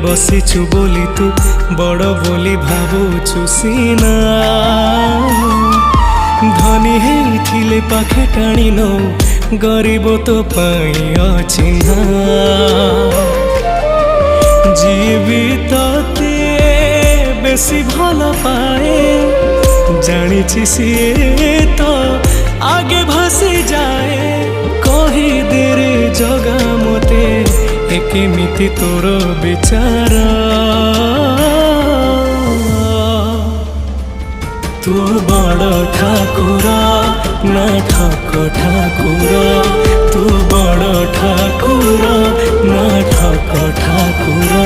बसीचु बोली तू बड़ बोली भावुचु सीना धनी हेइथिले पाखे टाणी नौ गरीब तो पाई अचिन्हा जीवितते बेसी भल पाए जानी सीए तो आगे भासी जाए कही दे रे जगा मते केमिति तोर विचार तू बड़ ठाकुर ना ठक ठाकुर तू बड़ ठाकुर ना ठक ठाकुर।